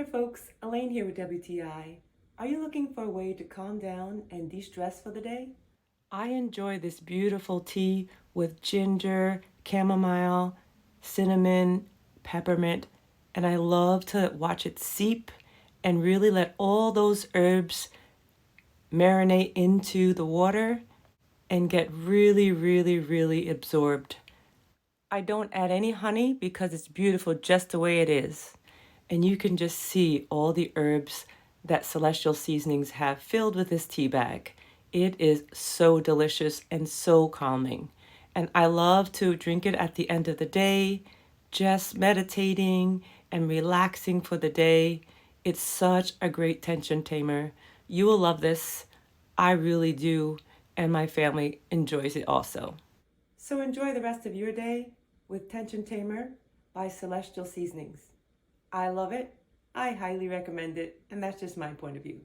there folks, Elaine here with WTI. Are you looking for a way to calm down and de-stress for the day? I enjoy this beautiful tea with ginger, chamomile, cinnamon, peppermint, and I love to watch it seep and really let all those herbs marinate into the water and get really absorbed. I don't add any honey because it's beautiful just the way it is. And you can just see all the herbs that Celestial Seasonings have filled with this tea bag. It is so delicious and so calming. And I love to drink it at the end of the day, just meditating and relaxing for the day. It's such a great tension tamer. You will love this. I really do. And my family enjoys it also. So enjoy the rest of your day with Tension Tamer by Celestial Seasonings. I love it. I highly recommend it. And that's just my point of view.